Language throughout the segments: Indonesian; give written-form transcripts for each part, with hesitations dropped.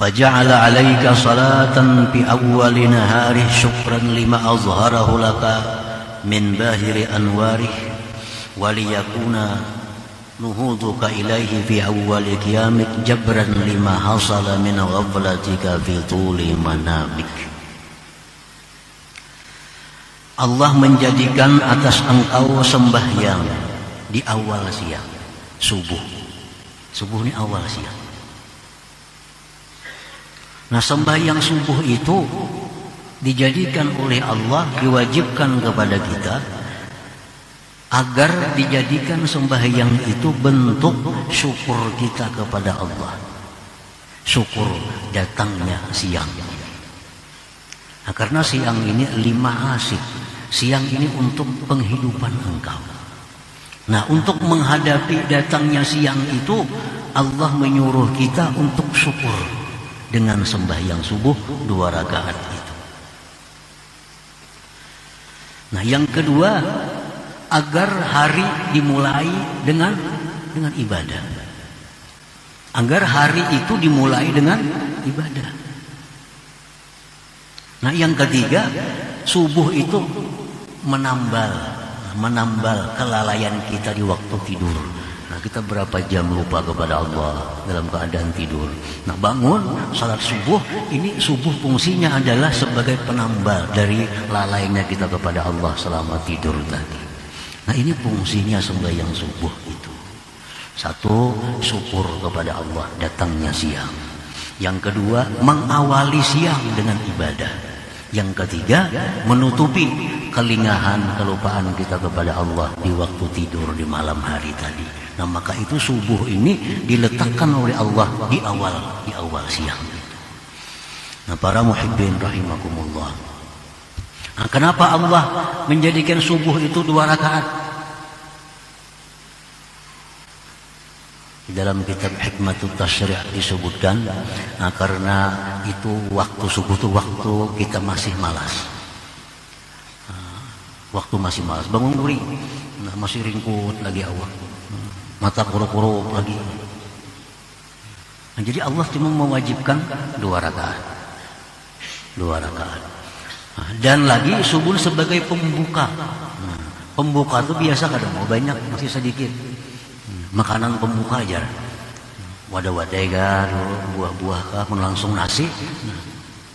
فجعل عليك صلاة في أول نهاره شكرا لما أظهره لك من باهر أنواره وليكون نهوضك إليه في أول قيامك جبرا لما حصل من غفلتك في طول منامك. Allah menjadikan atas engkau sembahyang di awal siang, subuh. Subuh ini awal siang. Nah, sembahyang subuh itu dijadikan oleh Allah, diwajibkan kepada kita agar dijadikan sembahyang itu bentuk syukur kita kepada Allah. Syukur datangnya siang. Nah, karena siang ini lima asik. Siang ini untuk penghidupan engkau. Nah, untuk menghadapi datangnya siang itu, Allah menyuruh kita untuk syukur dengan sembahyang subuh 2 rakaat itu. Nah, yang kedua, agar hari dimulai dengan ibadah. Agar hari itu dimulai dengan ibadah. Nah, yang ketiga, subuh itu menambal kelalaian kita di waktu tidur. Nah, kita berapa jam lupa kepada Allah dalam keadaan tidur. Nah, bangun salat subuh, ini subuh fungsinya adalah sebagai penambal dari lalainya kita kepada Allah selama tidur tadi. Nah, ini fungsinya sembahyang subuh itu. Satu, syukur kepada Allah datangnya siang. Yang kedua, mengawali siang dengan ibadah. Yang ketiga, menutupi kelingahan, kelupaan kita kepada Allah di waktu tidur di malam hari tadi. Nah, maka itu subuh ini diletakkan oleh Allah di awal siang. Nah, para muhibbin rahimakumullah. Nah, kenapa Allah menjadikan subuh itu 2 rakaat? Di dalam kitab Hikmatut Tasyri' disebutkan, nah, karena itu waktu subuh itu waktu kita masih malas. Waktu masih malas, bangun duri, nah, masih ringkut lagi awak, mata kuruk-kuruk lagi. Nah, jadi Allah cuma mewajibkan 2 rakaat. 2 rakaat. Nah, dan lagi subuh sebagai pembuka. Nah, pembuka itu biasa kadang mau banyak, masih sedikit. Makanan pembuka aja, wadah-wadah kan, buah-buah kah, langsung nasi.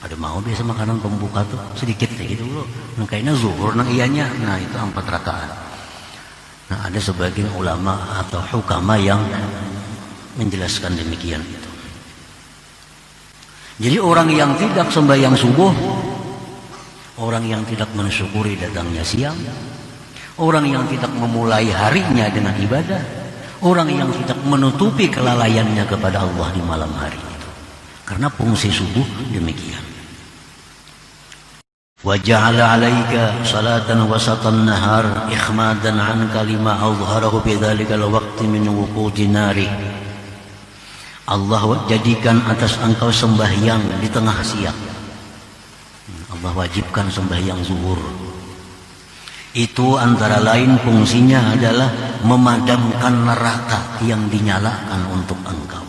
Ada mau biasa makanan pembuka tuh sedikit kayak gitu loh. Nah, kayaknya zuhur nang ianya. Nah, itu 4 rakaat. Nah, ada sebagian ulama atau hukama yang menjelaskan demikian itu. Jadi orang yang tidak sembahyang subuh, orang yang tidak mensyukuri datangnya siang, orang yang tidak memulai harinya dengan ibadah, orang yang tidak menutupi kelalaiannya kepada Allah di malam hari itu. Karena fungsi subuh demikian. Wa ja'ala 'alaika salatan wasatan nahar ikhmadan 'anka lima azharahu bi dzalikal waqti min wuqudi nari. Allah jadikan atas engkau sembahyang di tengah siang. Allah wajibkan sembahyang zuhur. Itu antara lain fungsinya adalah memadamkan neraka yang dinyalakan untuk engkau.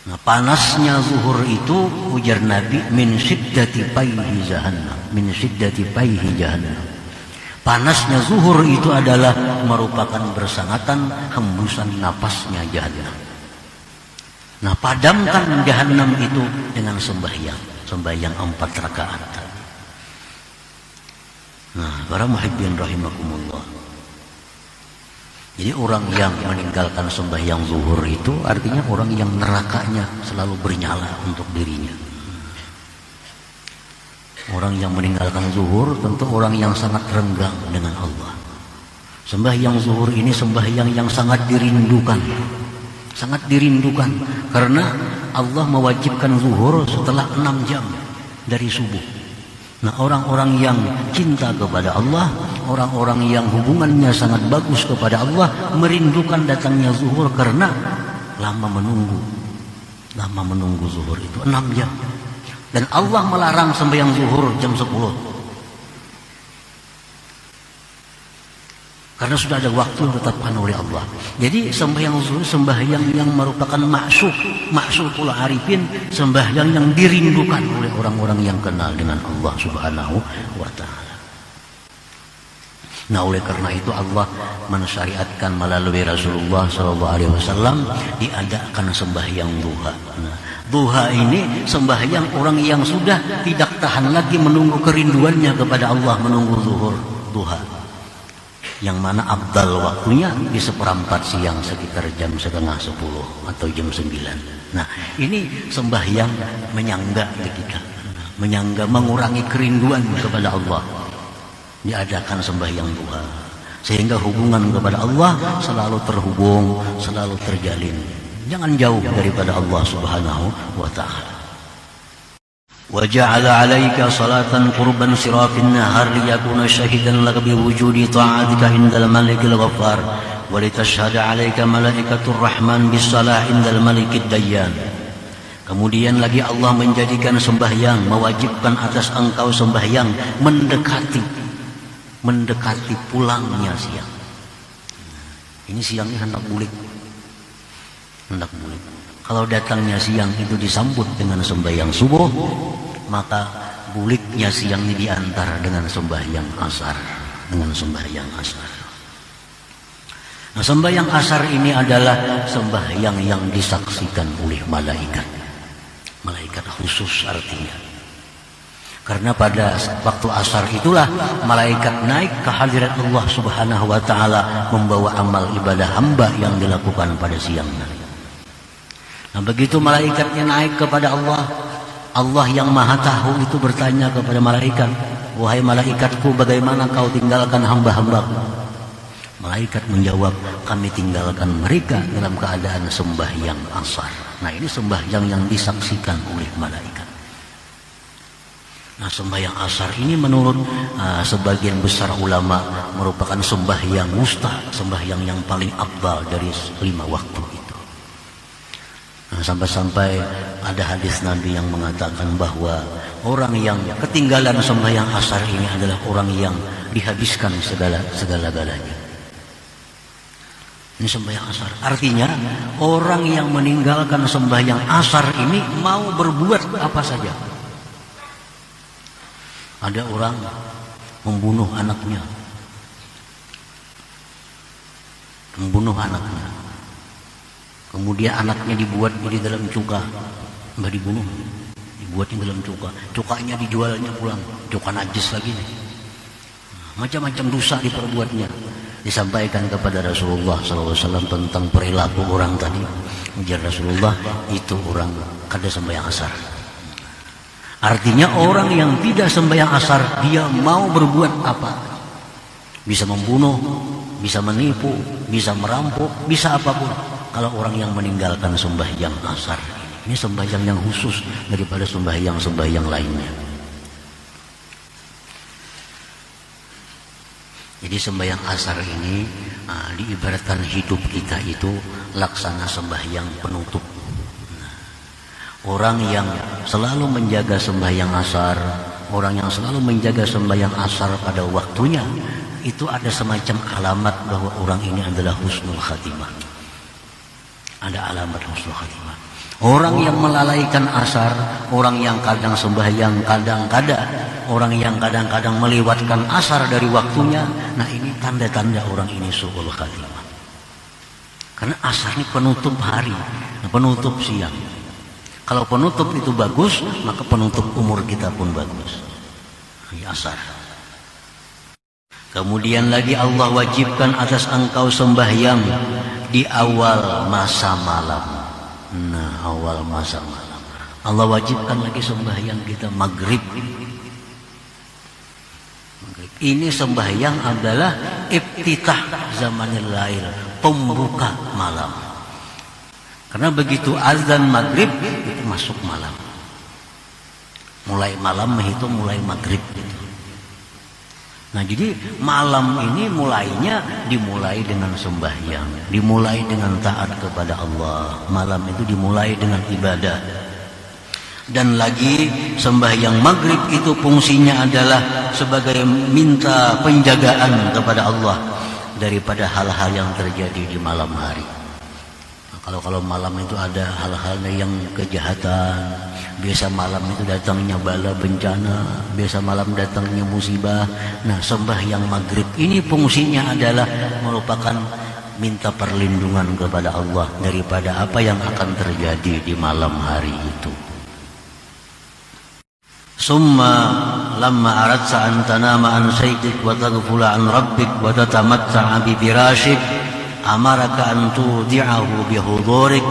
Nah, panasnya zuhur itu, ujar Nabi, min syiddati payhi jahannam, min syiddati payhi jahannam. Panasnya zuhur itu adalah merupakan bersangatan hembusan napasnya jahannam. Nah, padamkan jahannam itu dengan sembahyang 4 rakaat. Nah, para muhibbin rahimakumullah. Jadi orang yang meninggalkan sembahyang zuhur itu artinya orang yang nerakanya selalu bernyala untuk dirinya. Orang yang meninggalkan zuhur tentu orang yang sangat renggang dengan Allah. Sembahyang zuhur ini sembahyang yang sangat dirindukan. Sangat dirindukan karena Allah mewajibkan zuhur setelah 6 jam dari subuh. Nah, orang-orang yang cinta kepada Allah, orang-orang yang hubungannya sangat bagus kepada Allah, merindukan datangnya zuhur karena lama menunggu zuhur itu 6 jam. Dan Allah melarang sembahyang zuhur jam 10. Karena sudah ada waktu yang ditetapkan oleh Allah. Jadi sembahyang zuhur sembahyang yang merupakan maksudul arifin, sembahyang yang dirindukan oleh orang-orang yang kenal dengan Allah Subhanahu wa taala. Nah, oleh karena itu Allah mensyariatkan melalui Rasulullah SAW diadakan sembahyang duha. Nah, duha ini sembahyang orang yang sudah tidak tahan lagi menunggu kerinduannya kepada Allah, menunggu zuhur duha. Yang mana abdal waktunya di 1/4 siang sekitar jam 9:30 atau jam 9. Nah, ini sembahyang menyangga kita, menyangga mengurangi kerinduan kepada Allah. Diadakan sembahyang duha sehingga hubungan kepada Allah selalu terhubung, selalu terjalin. Jangan jauh daripada Allah Subhanahu wa taala. وجعل عليك صلاة قربا صراف النهار ليكون شهيدا لك بوجود طاعتك عند الملك الغفار ولتشهد عليك ملائكة الرحمن بالصلاة عند الملك الديان. Kemudian lagi Allah menjadikan sembahyang, mewajibkan atas engkau sembahyang mendekati pulangnya siang. Ini siangnya hendak bulik. Kalau datangnya siang itu disambut dengan sembahyang subuh, maka buliknya siang ini diantar dengan sembahyang asar. Nah, sembahyang asar ini adalah sembahyang yang disaksikan oleh malaikat khusus artinya. Karena pada waktu asar itulah malaikat naik ke hadirat Allah Subhanahu wa taala membawa amal ibadah hamba yang dilakukan pada siang hari. Nah, begitu malaikatnya naik kepada Allah, Allah yang maha tahu itu bertanya kepada malaikat, "Wahai malaikatku, bagaimana kau tinggalkan hamba-hambaku?" Malaikat menjawab, "Kami tinggalkan mereka dalam keadaan sembahyang asar." Nah, ini sembahyang yang disaksikan oleh malaikat. Nah, sembahyang asar ini menurut sebagian besar ulama merupakan sembahyang wusta, sembahyang yang paling afdal dari 5 waktu itu. Nah, sampai-sampai ada hadis Nabi yang mengatakan bahwa orang yang ketinggalan sembahyang asar ini adalah orang yang dihabiskan segala-galanya. Ini sembahyang asar. Artinya orang yang meninggalkan sembahyang asar ini mau berbuat apa saja. Ada orang membunuh anaknya. Kemudian anaknya dibuat di dalam cuka, mbah dibunuh, dibuatnya dalam cuka, cukanya dijualnya pulang, cuka najis lagi nih. Macam-macam dosa diperbuatnya. Disampaikan kepada Rasulullah SAW tentang perilaku orang tadi. Ujar Rasulullah, itu orang kada sembahyang asar. Artinya orang yang tidak sembahyang asar, dia mau berbuat apa? Bisa membunuh, bisa menipu, bisa merampok, bisa apapun. Kalau orang yang meninggalkan sembahyang asar, ini sembahyang yang khusus daripada sembahyang lainnya. Jadi sembahyang asar ini diibaratkan hidup kita itu laksana sembahyang penutup. Orang yang selalu menjaga sembahyang asar, orang yang selalu menjaga sembahyang asar pada waktunya, itu ada semacam alamat bahwa orang ini adalah husnul khatimah. Ada alamat husnul khatimah. Orang yang melalaikan asar, orang yang kadang sembahyang, kadang-kadang, orang yang kadang-kadang melewatkan asar dari waktunya, nah ini tanda-tanda orang ini su'ul khatimah. Karena asar ini penutup hari, penutup siang. Kalau penutup itu bagus, maka penutup umur kita pun bagus. Ini asar. Kemudian lagi Allah wajibkan atas engkau sembahyang di awal masa malam. Nah, awal masa malam Allah wajibkan lagi sembahyang kita maghrib. Ini sembahyang adalah iftitah zamanil lail, pembuka malam. Karena begitu azan maghrib itu masuk malam. Mulai malam itu mulai maghrib gitu. Nah, jadi malam ini dimulai dengan sembahyang, dimulai dengan taat kepada Allah. Malam itu dimulai dengan ibadah. Dan lagi sembahyang maghrib itu fungsinya adalah sebagai minta penjagaan kepada Allah. daripada hal-hal yang terjadi di malam hari. Nah, kalau malam itu ada hal-hal yang kejahatan, biasa malam itu datangnya bala bencana, biasa malam datangnya musibah. Nah, sembahyang maghrib ini fungsinya adalah merupakan minta perlindungan kepada Allah daripada apa yang akan terjadi di malam hari itu. Summa lamma aradta an tanama an saydik wa taghfula an rabbik wa tatamatta'a bi firashik amaraka an tudi'ahu bi hudurik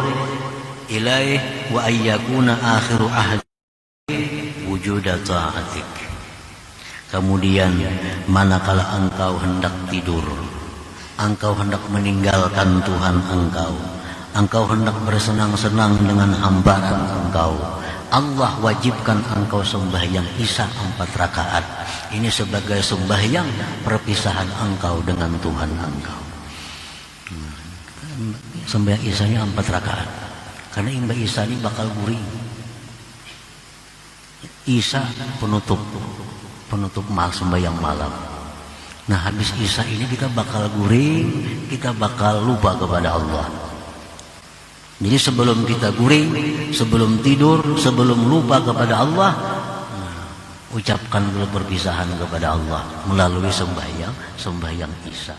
ilaih wa an yakuna akhiru ahdi wujuda ta'atik. Kemudian manakala engkau hendak tidur, engkau hendak meninggalkan Tuhan engkau hendak bersenang-senang dengan hambaran engkau, Allah wajibkan engkau sembahyang Isya 4 rakaat. Ini sebagai sembahyang perpisahan engkau dengan Tuhan engkau. Sembahyang Isyanya 4 rakaat. Karena imba Isya ini bakal guring. Isya penutup sembahyang malam. Nah, habis Isya ini kita bakal guring, kita bakal lupa kepada Allah. Jadi sebelum kita guring, sebelum tidur, sebelum lupa kepada Allah, ucapkan dulu perpisahan kepada Allah melalui sembahyang Isya.